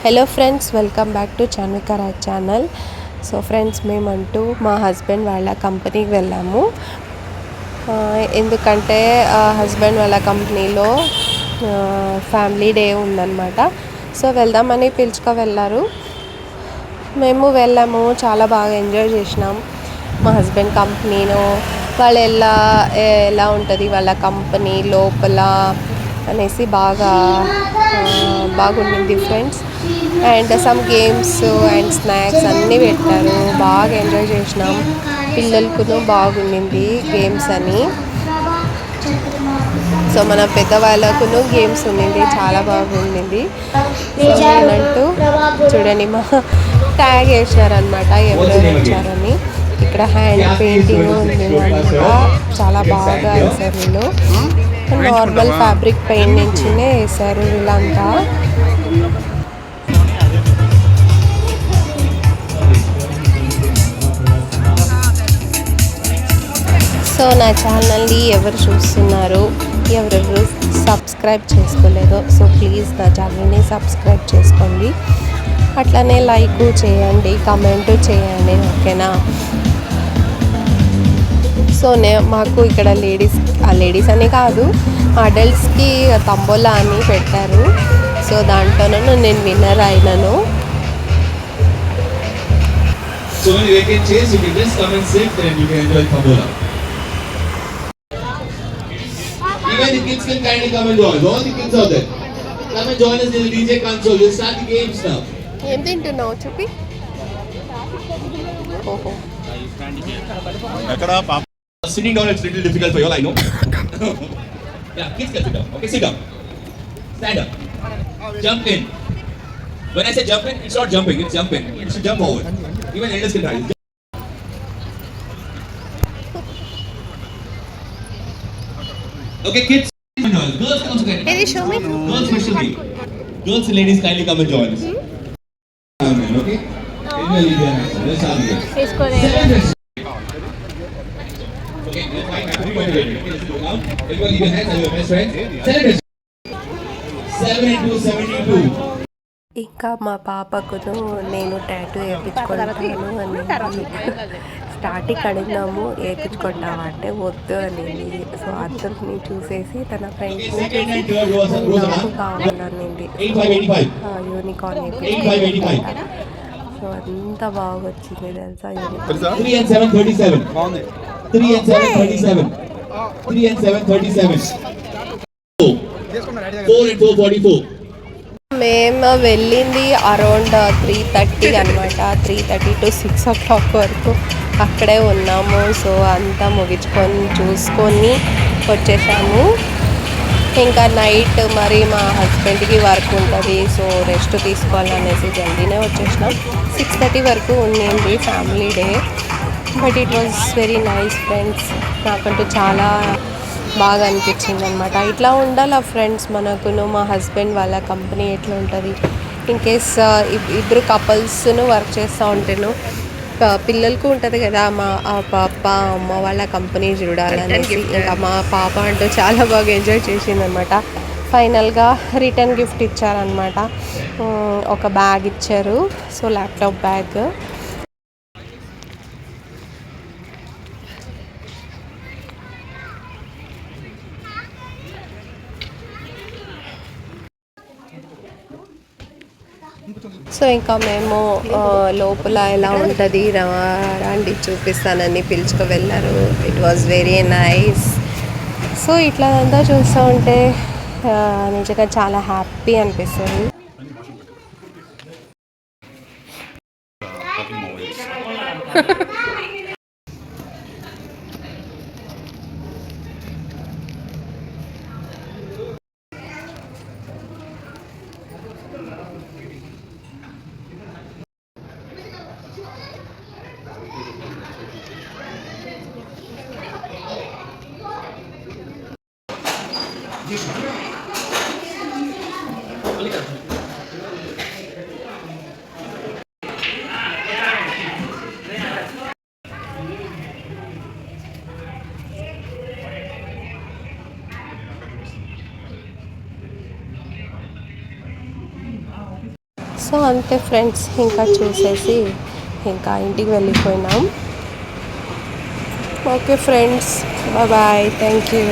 Hello friends, welcome back to Chanvika Raj channel. So friends, మేమంటూ మా husband వాళ్ళ కంపెనీకి వెళ్ళాము. ఎందుకంటే హస్బెండ్ వాళ్ళ కంపెనీలో ఫ్యామిలీ డే ఉందన్నమాట. సో వెళ్దామని పిలుచుకు వెళ్ళారు. మేము వెళ్ళాము, చాలా బాగా ఎంజాయ్ చేసినాం. మా హస్బెండ్ కంపెనీలో వాళ్ళు ఎలా ఉంటుంది వాళ్ళ కంపెనీ లోపల అనేసి బాగుండింది friends. And some games and snacks అన్నీ పెట్టారు. బాగా ఎంజాయ్ చేసినాం. పిల్లలకు బాగుండింది గేమ్స్ అని. సో మన పెద్దవాళ్ళకు గేమ్స్ ఉండింది, చాలా బాగుండింది. సో నేనంటూ చూడండి, మా ట్యాగ్ వేసినారనమాట ఎవరెవరు వచ్చారని. ఇక్కడ హ్యాండ్ పెయింటింగ్ ఉంది అనమాట, చాలా బాగా వేశారు వీళ్ళు. నార్మల్ ఫ్యాబ్రిక్ పెయింట్ నుంచినే వేశారు వీళ్ళంతా. సో నా ఛానల్ని ఎవరు చూస్తున్నారు, ఎవరెవరు సబ్స్క్రైబ్ చేసుకోలేదో, సో ప్లీజ్ నా ఛానల్ని సబ్స్క్రైబ్ చేసుకోండి. అట్లనే లైక్ చేయండి, కమెంట్ చేయండి, ఓకేనా. సో మాకు ఇక్కడ లేడీస్ అని కాదు, అడల్ట్స్కి తంబోలా అని పెట్టారు. సో దాంట్లోనూ నేను విన్నర్ అయినాను. So when you can change, you can just come and sit and you can enjoy Tambola. Even the kids can kindly come and join. All the kids out there, come and join us in the DJ console. We'll start the games now. ఏం తింటున్నావు చూపి. ఓహో, Sitting down it's little difficult for you all, I know. Yeah, kids can sit down. Okay, sit down. Stand up. Jump in. When I say jump in, it's not jumping, it's jump in. You should jump forward. Even elders can try. Okay, kids. Girls can also get. Can you show me? Girls especially. Girls and ladies kindly come and join us. Okay? Let's start the game. Okay, everybody leave your hands on your best friends. Celebration. 72. ఇంకా మా పాపకును నేను tattoo వేయించుకుంటాను అని starting అడిగినాము, వేయించుకుంటావా అంటే వద్దు అనేది. So అద్దరిని చూసేసి తన ఫ్రెండ్స్ని చూసి నాకు కావాలనింది. యూనికార్న్ వేయించుకుంటా. సో అంత బాగా వచ్చింది తెలుసా. 3 and 7 37. 3 and 7 37. 3 and 7 37. 4 and 4 44. మేము వెళ్ళింది అరౌండ్ 3:30 అనమాట. 3:30 to 6 o'clock వరకు అక్కడే ఉన్నాము. సో అంతా ముగించుకొని చూసుకొని వచ్చేసాము. ఇంకా నైట్ మరి మా హస్బెండ్కి వర్క్ ఉంటుంది, సో రెస్ట్ తీసుకోవాలనేసి జల్దీనే వచ్చేసినాం. 6:30 వరకు ఉండింది family day. But it was very nice friends. నాకంటూ చాలా బాగా అనిపించింది అనమాట. ఇట్లా ఉండాలి ఫ్రెండ్స్ మనకును. మా హస్బెండ్ వాళ్ళ కంపెనీ ఎట్లా ఉంటుంది, ఇన్ కేస్ ఇద్దరు కపుల్స్ను వర్క్ చేస్తూ ఉంటేను పిల్లలకు ఉంటుంది కదా, మా పాప అమ్మ వాళ్ళ కంపెనీ చూడాలనేసి. ఇంకా మా పాప అంటూ చాలా బాగా ఎంజాయ్ చేసింది అనమాట. ఫైనల్గా రిటర్న్ గిఫ్ట్ ఇచ్చారనమాట. ఒక బ్యాగ్ ఇచ్చారు, సో ల్యాప్టాప్ బ్యాగ్. సో ఇంకా మేము లోపల ఎలా ఉంటుంది రండి చూపిస్తానని పిలుచుకు వెళ్ళారు. It was very nice. So ఇట్లా అంతా చూస్తూ ఉంటే నిజంగా చాలా హ్యాపీ అనిపిస్తుంది. సో అంతే ఫ్రెండ్స్, ఇంకా చూసేసి ఇంకా ఇంటికి వెళ్ళిపోయినాం. Okay friends, bye, thank you.